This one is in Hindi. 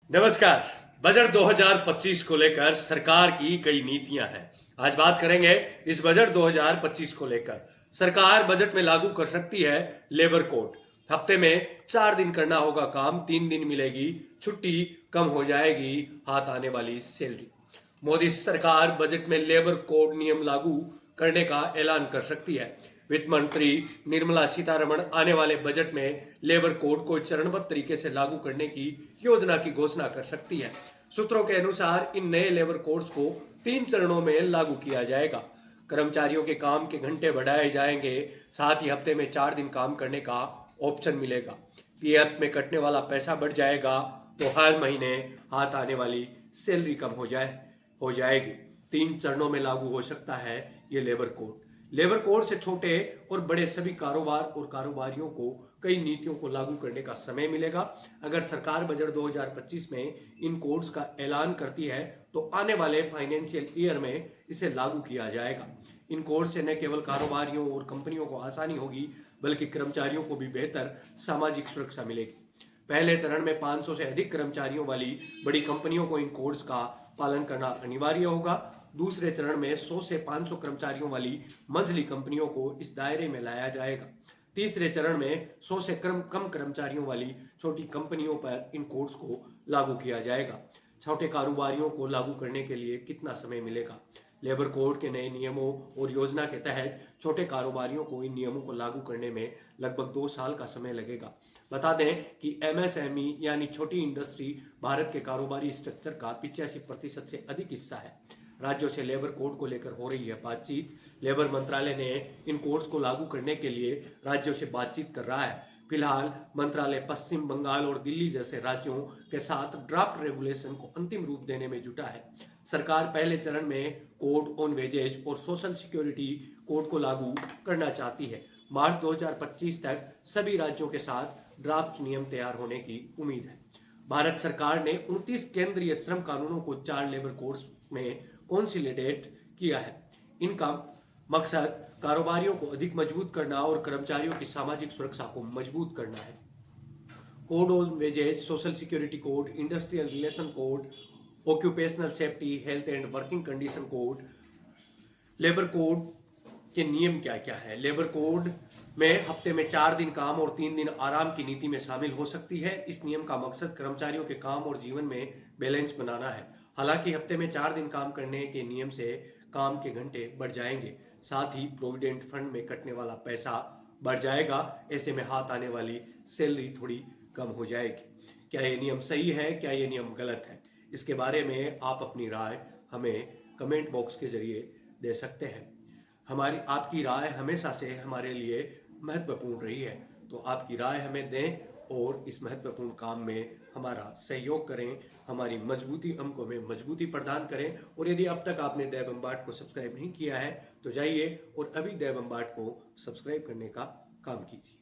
नमस्कार। बजट 2025 को लेकर सरकार की कई नीतियां हैं। आज बात करेंगे इस बजट 2025 को लेकर। सरकार बजट में लागू कर सकती है लेबर कोड। हफ्ते में 4 दिन करना होगा काम, 3 दिन मिलेगी छुट्टी, कम हो जाएगी हाथ आने वाली सैलरी। मोदी सरकार बजट में लेबर कोड नियम लागू करने का ऐलान कर सकती है। वित्त मंत्री निर्मला सीतारमण आने वाले बजट में लेबर कोड को चरणबद्ध तरीके से लागू करने की योजना की घोषणा कर सकती है। सूत्रों के अनुसार इन नए लेबर कोड्स को 3 चरणों में लागू किया जाएगा। कर्मचारियों के काम के घंटे बढ़ाए जाएंगे, साथ ही हफ्ते में 4 दिन काम करने का ऑप्शन मिलेगा। पीएफ में कटने वाला पैसा बढ़ जाएगा, तो हर महीने हाथ आने वाली सैलरी कम हो जाएगी। 3 चरणों में लागू हो सकता है ये लेबर कोड। लेबर कोड से छोटे और बड़े सभी कारोबार और कारोबारियों को कई नीतियों को लागू करने का समय मिलेगा। अगर सरकार बजट 2025 में इन कोड्स का ऐलान करती है तो आने वाले फाइनेंशियल ईयर में इसे लागू किया जाएगा। इन कोड से न केवल कारोबारियों और कंपनियों को आसानी होगी, बल्कि कर्मचारियों को भी बेहतर सामाजिक सुरक्षा मिलेगी। पहले चरण में 500 से अधिक कर्मचारियों वाली बड़ी कंपनियों को इन कोड्स का पालन करना अनिवार्य होगा। दूसरे चरण में 100 से 500 कर्मचारियों वाली मंझली कंपनियों को इस दायरे में लाया जाएगा। तीसरे चरण में 100 से कम कर्मचारियों वाली छोटी कंपनियों पर इन कोड्स को लागू किया जाएगा। छोटे कारोबारियों को लागू करने के लिए कितना समय मिलेगा? लेबर कोड के नए नियमों और योजना के तहत छोटे कारोबारियों को इन नियमों को लागू करने में लगभग 2 साल का समय लगेगा। बता दें कि एमएसएमई यानी छोटी इंडस्ट्री भारत के कारोबारी स्ट्रक्चर का 85% से अधिक हिस्सा है। राज्यों से लेबर कोड को लेकर हो रही है बातचीत। लेबर मंत्रालय ने इन कोड्स को लागू करने के लिए राज्यों से बातचीत कर रहा है। फिलहाल मंत्रालय पश्चिम बंगाल और दिल्ली जैसे राज्यों के साथ ड्राफ्ट रेगुलेशन को अंतिम रूप देने में जुटा है। सरकार पहले चरण में कोड ऑन वेजेज और सोशल सिक्योरिटी कोड को लागू करना चाहती है। मार्च 2025 तक सभी राज्यों के साथ ड्राफ्ट नियम तैयार होने की उम्मीद है। भारत सरकार ने 29 केंद्रीय श्रम कानूनों को 4 लेबर कोड्स में कंसोलिडेट किया है। इनका मकसद कारोबारियों को अधिक मजबूत करना और कर्मचारियों की सामाजिक सुरक्षा को मजबूत करना है। Code on wages, social security code, industrial relation code, occupational safety, health and working condition code. Labour code के नियम क्या क्या है? लेबर कोड में हफ्ते में 4 दिन काम और 3 दिन आराम की नीति में शामिल हो सकती है। इस नियम का मकसद कर्मचारियों के काम और जीवन में बैलेंस बनाना है। हालांकि हफ्ते में 4 दिन काम करने के नियम से काम के घंटे बढ़ जाएंगे, साथ ही प्रोविडेंट फंड में कटने वाला पैसा बढ़ जाएगा। ऐसे में हाथ आने वाली सैलरी थोड़ी कम हो जाएगी। क्या ये नियम सही है, क्या ये नियम गलत है? इसके बारे में आप अपनी राय हमें कमेंट बॉक्स के जरिए दे सकते हैं। हमारी आपकी राय हमेशा से हमारे लिए महत्वपूर्ण रही है, तो आपकी राय हमें दें और इस महत्वपूर्ण काम में हमारा सहयोग करें, हमारी मजबूती हमको में मजबूती प्रदान करें। और यदि अब तक आपने देव बम्बाट को सब्सक्राइब नहीं किया है तो जाइए और अभी देव बम्बाट को सब्सक्राइब करने का काम कीजिए।